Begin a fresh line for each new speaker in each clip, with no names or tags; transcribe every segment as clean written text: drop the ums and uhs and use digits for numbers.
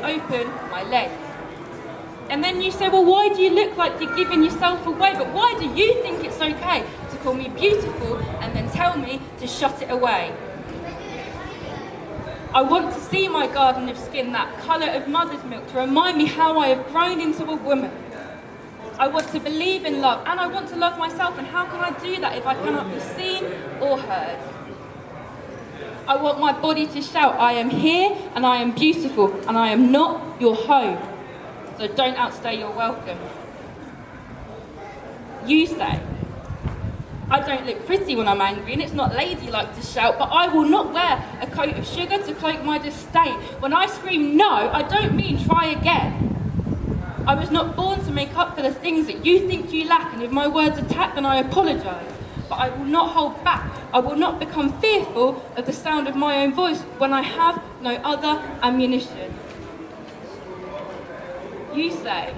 open my legs. And then you say, well, why do you look like you're giving yourself away? But why do you think it's okay to call me beautiful and then tell me to shut it away? I want to see my garden of skin, that colour of mother's milk, to remind me how I have grown into a woman. I want to believe in love, and I want to love myself, and how can I do that if I cannot be seen or heard? I want my body to shout, I am here, and I am beautiful, and I am not your home. So don't outstay your welcome. You say, I don't look pretty when I'm angry, and it's not ladylike to shout, but I will not wear a coat of sugar to cloak my disdain. When I scream no, I don't mean try again. I was not born to make up for the things that you think you lack, and if my words attack, then I apologise. But I will not hold back. I will not become fearful of the sound of my own voice when I have no other ammunition. You say,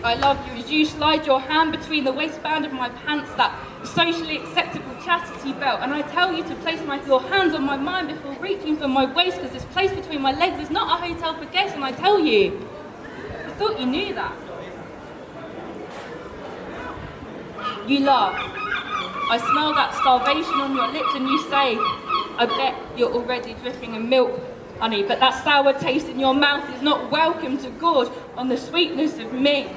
I love you as you slide your hand between the waistband of my pants, that socially acceptable chastity belt, and I tell you to place your hands on my mind before reaching for my waist, because this place between my legs is not a hotel for guests, and I tell you, I thought you knew that. You laugh. I smell that starvation on your lips, and you say, I bet you're already dripping in milk, honey, but that sour taste in your mouth is not welcome to gorge on the sweetness of me.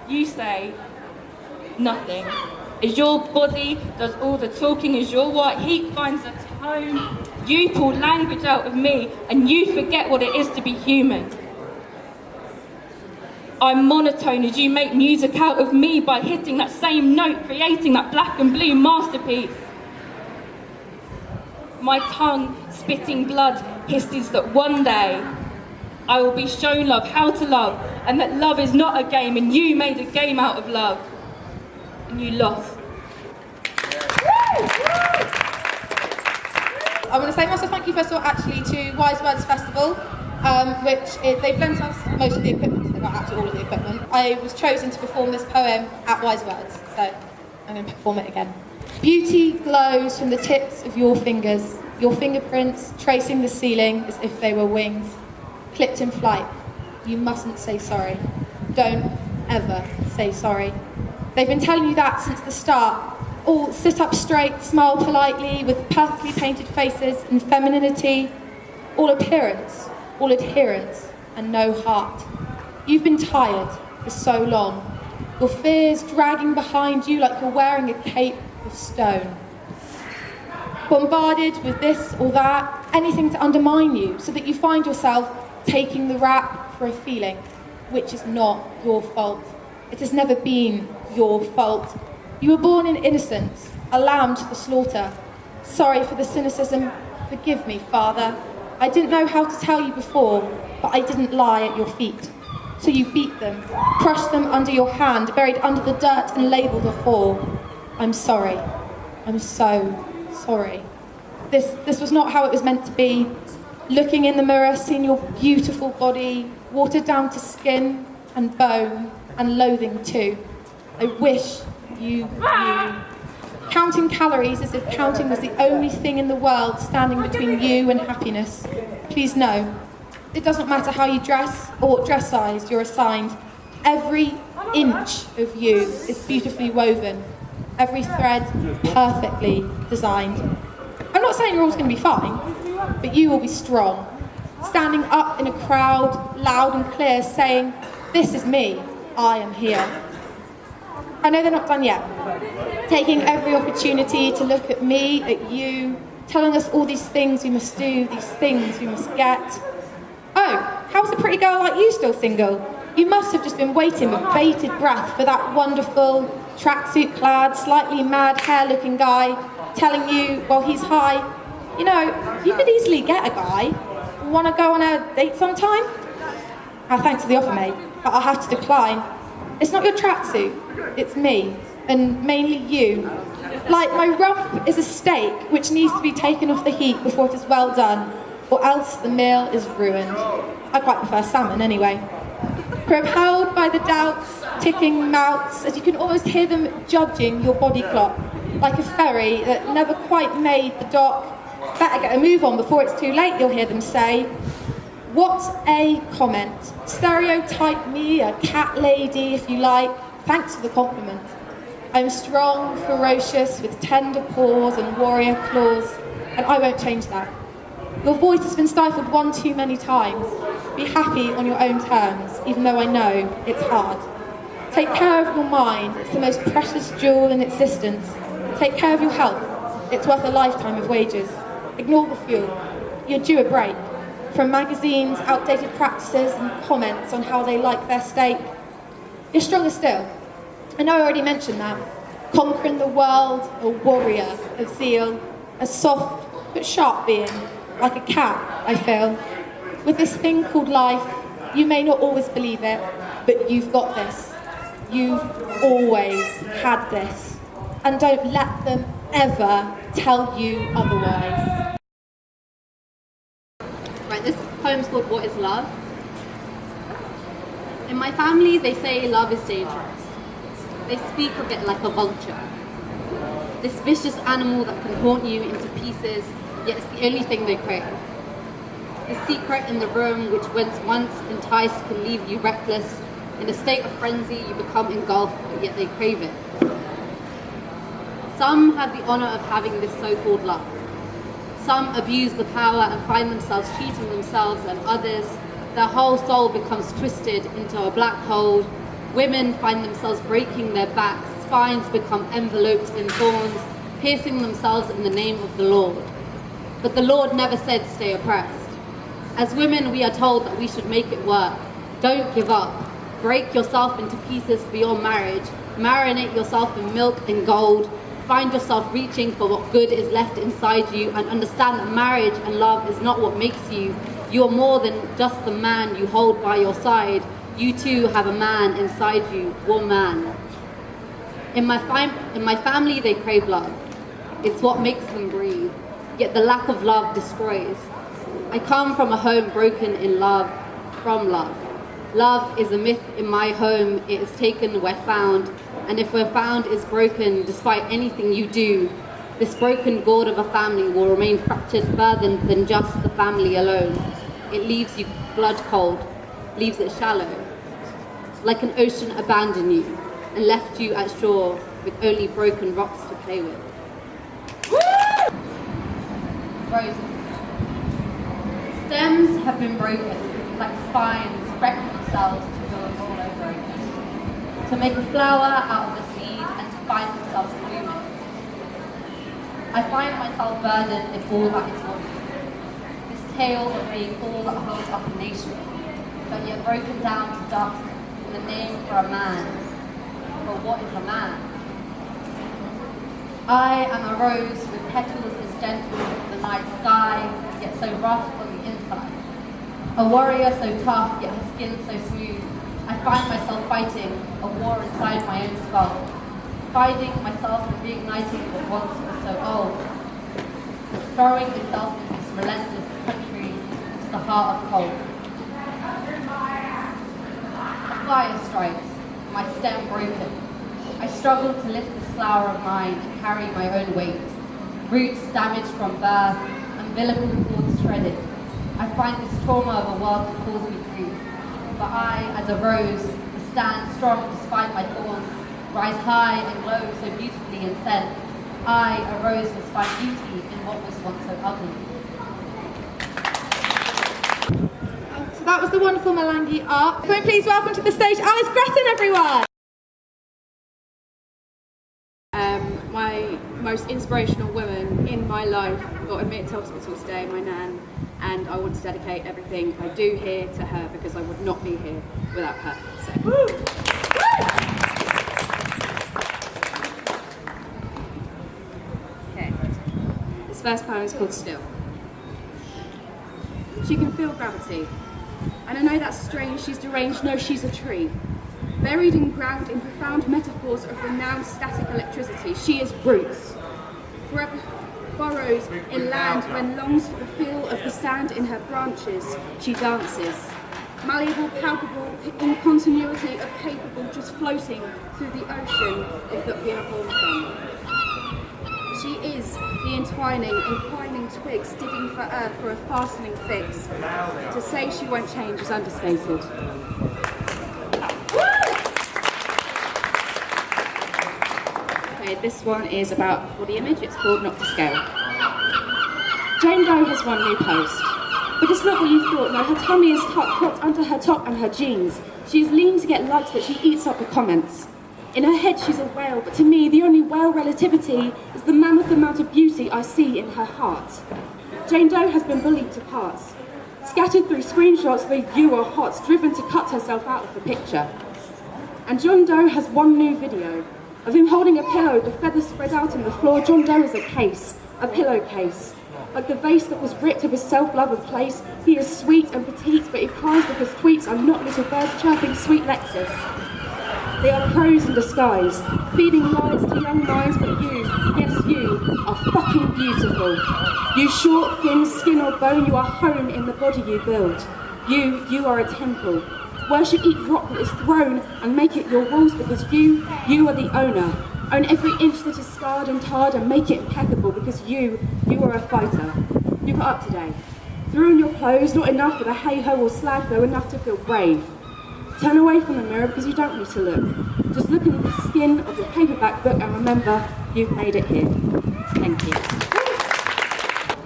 You say, nothing. As your body does all the talking, as your white heat finds a tone, you pull language out of me, and you forget what it is to be human. I'm monotone as you make music out of me by hitting that same note, creating that black and blue masterpiece. My tongue, spitting blood, hisses that one day I will be shown love, how to love, and that love is not a game, and you made a game out of love, and you lost.
I want to say massive thank you first of all actually to Wise Words Festival, they've lent us most of the equipment, they've got actually all of the equipment. I was chosen to perform this poem at Wise Words, so I'm going to perform it again. Beauty glows from the tips of your fingers, your fingerprints tracing the ceiling as if they were wings. Clipped in flight, you mustn't say sorry. Don't ever say sorry. They've been telling you that since the start. All sit up straight, smile politely, with perfectly painted faces and femininity. All appearance, all adherence, and no heart. You've been tired for so long. Your fears dragging behind you like you're wearing a cape of stone. Bombarded with this or that, anything to undermine you, so that you find yourself taking the rap for a feeling, which is not your fault. It has never been your fault. You were born in innocence, a lamb to the slaughter. Sorry for the cynicism. Forgive me, Father. I didn't know how to tell you before, but I didn't lie at your feet. So you beat them, crushed them under your hand, buried under the dirt and labelled a whore. I'm sorry. I'm so sorry. This was not how it was meant to be. Looking in the mirror, seeing your beautiful body, watered down to skin and bone, and loathing too. I wish you knew. Counting calories as if counting was the only thing in the world standing between you and happiness. Please know, it doesn't matter how you dress or what dress size you're assigned. Every inch of you is beautifully woven. Every thread perfectly designed. I'm not saying you're always going to be fine, but you will be strong. Standing up in a crowd, loud and clear, saying, this is me, I am here. I know they're not done yet. Taking every opportunity to look at me, at you, telling us all these things we must do, these things we must get. Oh, how's a pretty girl like you still single? You must have just been waiting with bated breath for that wonderful, tracksuit-clad, slightly mad hair-looking guy telling you, while he's high, you know, you could easily get a guy. Want to go on a date sometime? Thanks for the offer, mate, but I'll have to decline. It's not your tracksuit, it's me, and mainly you. Like my rump is a steak which needs to be taken off the heat before it is well done, or else the meal is ruined. I quite prefer salmon anyway. Propelled by the doubts, ticking mouths, as you can almost hear them judging your body clock, like a ferry that never quite made the dock, Better get a move on before it's too late, you'll hear them say. What a comment. Stereotype me a cat lady if you like. Thanks for the compliment. I'm strong, ferocious, with tender paws and warrior claws, and I won't change that. Your voice has been stifled one too many times. Be happy on your own terms, even though I know it's hard. Take care of your mind, it's the most precious jewel in existence. Take care of your health, it's worth a lifetime of wages. Ignore the fuel, you're due a break. From magazines, outdated practices, and comments on how they like their steak. You're stronger still. I know I already mentioned that. Conquering the world, a warrior of zeal, a soft but sharp being, like a cat, I feel. With this thing called life, you may not always believe it, but you've got this. You've always had this. And don't let them ever tell you otherwise.
Right, this poem's called What is Love? In my family, they say love is dangerous. They speak of it like a vulture. This vicious animal that can haunt you into pieces, yet it's the only thing they crave. The secret in the room which once enticed can leave you reckless. In a state of frenzy, you become engulfed, but yet they crave it. Some have the honor of having this so-called love. Some abuse the power and find themselves cheating themselves and others. Their whole soul becomes twisted into a black hole. Women find themselves breaking their backs. Spines become enveloped in thorns, piercing themselves in the name of the Lord. But the Lord never said stay oppressed. As women, we are told that we should make it work. Don't give up. Break yourself into pieces for your marriage. Marinate yourself in milk and gold. Find yourself reaching for what good is left inside you, and understand that marriage and love is not what makes you. You are more than just the man you hold by your side. You too have a man inside you, woman. In my family, they crave love. It's what makes them breathe. Yet the lack of love destroys. I come from a home broken in love, from love. Love is a myth in my home. It is taken where found. And if where found is broken, despite anything you do, this broken gourd of a family will remain fractured further than just the family alone. It leaves you blood cold, leaves it shallow. Like an ocean abandoned you and left you at shore with only broken rocks to play with. Roses. Stems have been broken, like spines, wrecked themselves to build all over again. To make a flower out of a seed and to find themselves blooming. I find myself burdened in all that is wanted. This tale of being all that holds up a nation, but yet broken down to dust in the name for a man. But what is a man? I am a rose with petals as gentle as the night sky, yet so rough on the inside. A warrior so tough, yet her skin so smooth. I find myself fighting a war inside my own skull, finding myself reigniting what once was so old, throwing itself into this relentless country, into the heart of cold. A fire strikes, my stem broken. I struggle to lift this flower of mine and carry my own weight. Roots damaged from birth, umbilical cords shredded. I find this trauma of a world that calls me grief. But I, as a rose, stand strong despite my thorns, rise high and glow so beautifully in scent. I, a rose, must find beauty in what was once so ugly.
So that was the wonderful Malangi art. Can we please welcome to the stage Alice Gretton, everyone?
My most inspirational woman in my life got admitted to hospital today, my nan, and I want to dedicate everything I do here to her because I would not be here without her. So. Okay. This first poem is called Still. She can feel gravity, and I know that's strange, she's deranged, no, she's a tree. Buried and ground in profound metaphors of renowned static electricity, she is roots. Forever burrows in land when longs for the feel of the sand in her branches, she dances. Malleable, palpable, in continuity of capable, just floating through the ocean of that we are born from. She is the entwining, entwining twig bricks, digging for earth for a fastening fix. To say she won't change is understated. Okay, this one is about body image. It's called Not to Scale. Jane Doe has one new post. But it's not what you thought. No, her tummy is cropped under her top and her jeans. She is lean to get likes, but she eats up the comments. In her head, she's a whale, but to me, the only whale relativity is the mammoth amount of beauty I see in her heart. Jane Doe has been bullied to parts, scattered through screenshots where you are hot, driven to cut herself out of the picture. And John Doe has one new video of him holding a pillow, the feathers spread out on the floor. John Doe is a case, a pillowcase. Like the vase that was ripped of his self-love of place, he is sweet and petite, but he cries because tweets are not little birds chirping sweet Lexus. They are crows in disguise, feeding lies to young minds, but you, yes you, are fucking beautiful. You short, thin, skin or bone, you are home in the body you build. You are a temple. Worship each rock that is thrown and make it your walls because you are the owner. Own every inch that is scarred and tarred and make it impeccable because you are a fighter. You got up today. Threw on your clothes, not enough with a hey-ho or slag, though enough to feel brave. Turn away from the mirror because you don't need to look. Just look at the skin of your paperback book and remember, you've made it here. Thank you.